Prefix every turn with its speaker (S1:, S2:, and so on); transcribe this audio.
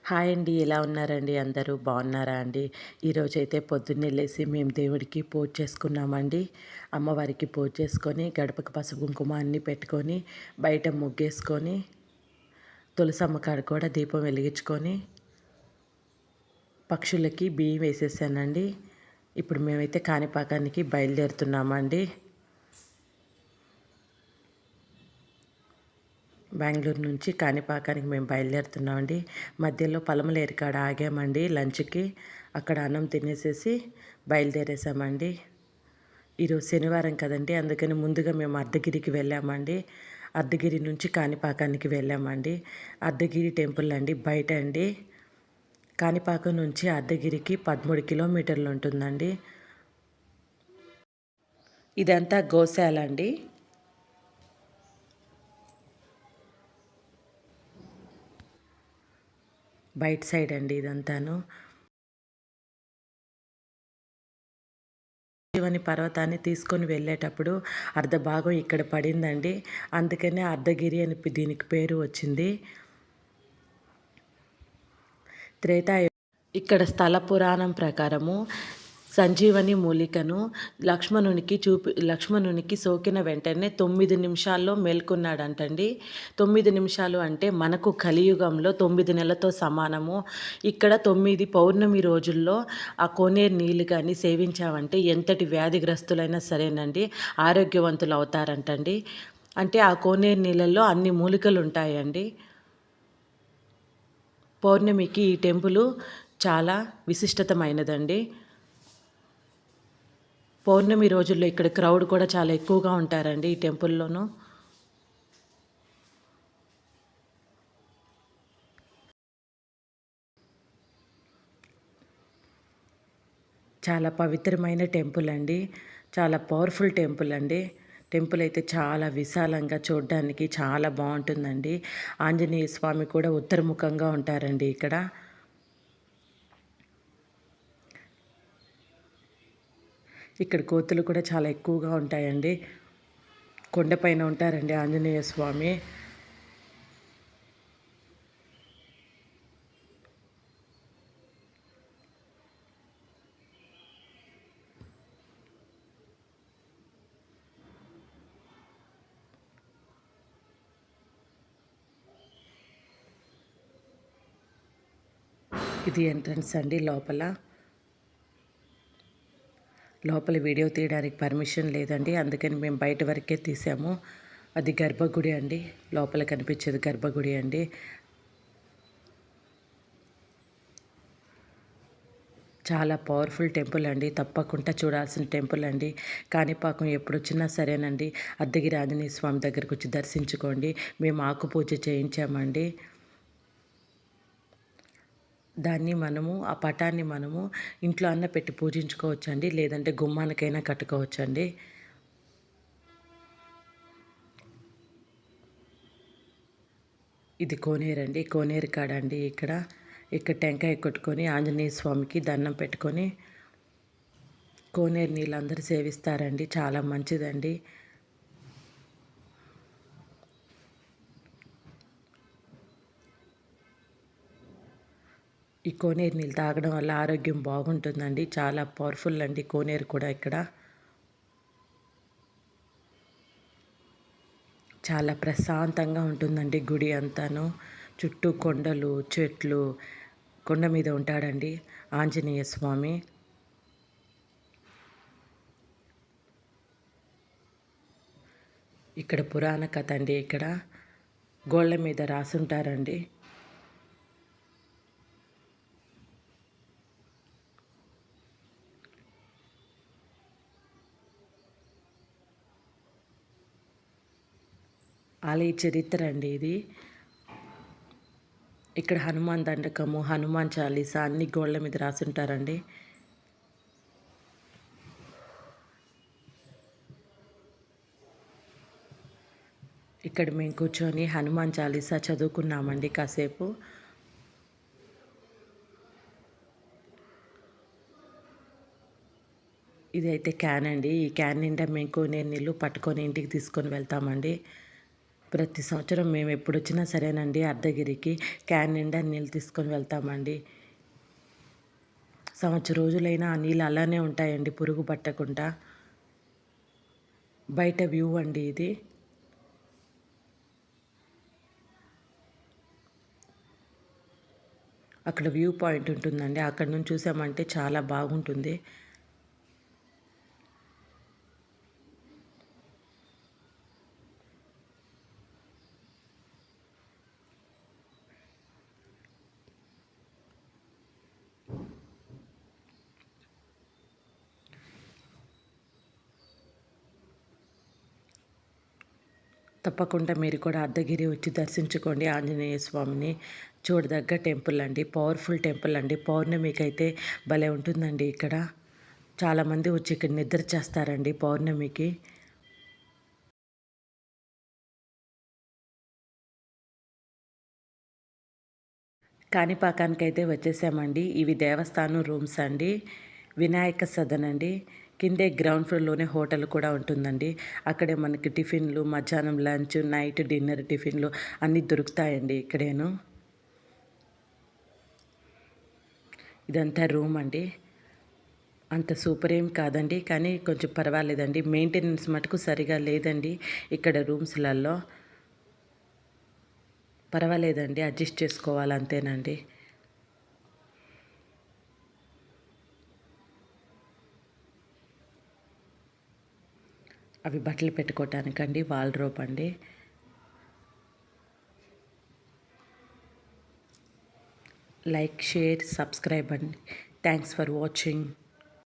S1: Hi అండి. ఎలా ఉన్నారండి అందరూ? బాగున్నారా అండి? ఈరోజైతే పొద్దున్నే లేసి మేము దేవుడికి పూజ చేసుకున్నామండి. అమ్మవారికి పూజ చేసుకొని, గడపకి పసుపు కుంకుమ అన్నీ పెట్టుకొని, బయట ముగ్గేసుకొని, తులసమ్మ కాడ కూడా దీపం వెలిగించుకొని, పక్షులకి బియ్యం వేసేసానండి. ఇప్పుడు మేమైతే కాణిపాకానికి బయలుదేరుతున్నామండి. బెంగళూరు నుంచి కాణిపాకానికి మేము బయలుదేరుతున్నామండి. మధ్యలో పలమలేరు కాడ ఆగామండి లంచ్కి. అక్కడ అన్నం తినేసేసి బయలుదేరేసామండి. ఈరోజు శనివారం కదండి, అందుకని ముందుగా మేము అర్ధగిరికి వెళ్ళామండి. అర్ధగిరి నుంచి కాణిపాకానికి వెళ్ళామండి. అర్ధగిరి టెంపుల్ అండి, బయట అండి. కాణిపాకం నుంచి అర్ధగిరికి 13 కిలోమీటర్లు ఉంటుందండి. ఇదంతా గోశాల అండి. బయట సైడ్ అండి ఇదంతాను. శివని పర్వతాన్ని తీసుకొని వెళ్ళేటప్పుడు అర్ధ భాగం ఇక్కడ పడిందండి. అందుకనే అర్ధగిరి అని దీనికి పేరు వచ్చింది. ఇక్కడ స్థల పురాణం ప్రకారము సంజీవని మూలికను లక్ష్మణునికి సోకిన వెంటనే 9 నిమిషాల్లో మేల్కొన్నాడంటండి. 9 నిమిషాలు అంటే మనకు కలియుగంలో 9 నెలలతో సమానము. ఇక్కడ 9 పౌర్ణమి రోజుల్లో ఆ కోనేరు నీళ్ళు కానీ సేవించామంటే ఎంతటి వ్యాధిగ్రస్తులైనా సరేనండి ఆరోగ్యవంతులు అవుతారంటండి. అంటే ఆ కోనేరు నీళ్ళల్లో అన్ని మూలికలు ఉంటాయండి. పౌర్ణమికి ఈ టెంపుల్ చాలా విశిష్టతమైనదండి. పౌర్ణమి రోజుల్లో ఇక్కడ క్రౌడ్ కూడా చాలా ఎక్కువగా ఉంటారండి ఈ టెంపుల్లోనూ. చాలా పవిత్రమైన టెంపుల్ అండి. చాలా పవర్ఫుల్ టెంపుల్ అండి. టెంపుల్ అయితే చాలా విశాలంగా చూడడానికి చాలా బాగుంటుందండి. ఆంజనేయ స్వామి కూడా ఉత్తరముఖంగా ఉంటారండి ఇక్కడ. ఇక్కడ కోతులు కూడా చాలా ఎక్కువగా ఉంటాయండి. కొండపైన ఉంటారండి ఆంజనేయ స్వామి. ఇది ఎంట్రన్స్ అండి. లోపల వీడియో తీయడానికి పర్మిషన్ లేదండి, అందుకని మేము బయట వరకే తీసాము. అది గర్భగుడి అండి. లోపల కనిపించేది గర్భగుడి అండి. చాలా పవర్ఫుల్ టెంపుల్ అండి. తప్పకుండా చూడాల్సిన టెంపుల్ అండి. కాణిపాకం ఎప్పుడు వచ్చినా సరేనండి, అర్ధగిరి ఆంజనేయ స్వామి దగ్గరకు వచ్చి దర్శించుకోండి. మేము ఆకు పూజ చేయించామండి. ఆ పటాన్ని మనము ఇంట్లో అన్న పెట్టి పూజించుకోవచ్చండి, లేదంటే గుమ్మానికైనా కట్టుకోవచ్చండి. ఇది కోనేరండి. కోనేరు కాడ అండి ఇక్కడ టెంకాయ కొట్టుకొని ఆంజనేయ స్వామికి దండం పెట్టుకొని కోనేరు నీళ్ళు అందరూ సేవిస్తారండి. చాలా మంచిదండి. ఈ కోనేరు నీళ్ళు తాగడం వల్ల ఆరోగ్యం బాగుంటుందండి. చాలా పవర్ఫుల్ అండి కోనేరు కూడా ఇక్కడ. చాలా ప్రశాంతంగా ఉంటుందండి గుడి అంతాను. చుట్టూ కొండలు, చెట్లు. కొండ మీద ఉంటాడండి ఆంజనేయ స్వామి. ఇక్కడ పురాణ కథ అండి. ఇక్కడ గోళ్ళ మీద రాసుంటారండి. ఆలయ చరిత్ర అండి ఇది. ఇక్కడ హనుమాన్ దండకము, హనుమాన్ చాలీసా అన్ని గోళ్ళ మీద రాసుంటారండి. ఇక్కడ మేము కూర్చొని హనుమాన్ చాలీసా చదువుకున్నామండి కాసేపు. ఇదైతే క్యాన్ అండి. ఈ క్యాన్ నిండా మేము కోనేరు నీళ్ళు పట్టుకొని ఇంటికి తీసుకొని వెళ్తామండి. ప్రతి సంవత్సరం మేము ఎప్పుడొచ్చినా సరేనండి అర్ధగిరికి క్యాన్ నిండా నీళ్ళు తీసుకొని వెళ్తామండి. సంవత్సరం రోజులైనా ఆ నీళ్ళు అలానే ఉంటాయండి పురుగు పట్టకుండా. బయట వ్యూ అండి ఇది. అక్కడ వ్యూ పాయింట్ ఉంటుందండి. అక్కడ నుంచి చూసామంటే చాలా బాగుంటుంది. తప్పకుండా మీరు కూడా అర్ధగిరి వచ్చి దర్శించుకోండి ఆంజనేయ స్వామిని. చూడదగ్గ టెంపుల్ అండి. పవర్ఫుల్ టెంపుల్ అండి. పౌర్ణమికైతే భలే ఉంటుందండి ఇక్కడ. చాలామంది వచ్చి ఇక్కడ నిద్ర చేస్తారండి పౌర్ణమికి. కాణిపాకానికైతే వచ్చేసామండి. ఇవి దేవస్థానం రూమ్స్ అండి. వినాయక సదన్ అండి. కిందే గ్రౌండ్ ఫ్లోర్‌లోనే హోటల్ కూడా ఉంటుందండి. అక్కడే మనకి టిఫిన్‌లు, మధ్యాహ్నం లంచ్, నైట్ డిన్నర్ టిఫిన్‌లు అన్నీ దొరుకుతాయండి ఇక్కడేను. ఇదంతా రూమ్ అండి. అంత సూపర్ ఏం కాదండి. కానీ కొంచెం పర్వాలేదండి. మెయింటెనెన్స్ మటుకు సరిగా లేదండి ఇక్కడ రూమ్స్‌లలో. పర్వాలేదండి. అడ్జస్ట్ చేసుకోవాలి అంతేనండి. అవి బట్టలు పెట్టుకోవటానికండి. వాల్డ్రోబ్ అండి. లైక్, షేర్, సబ్స్క్రైబ్ అండి. Thanks for watching.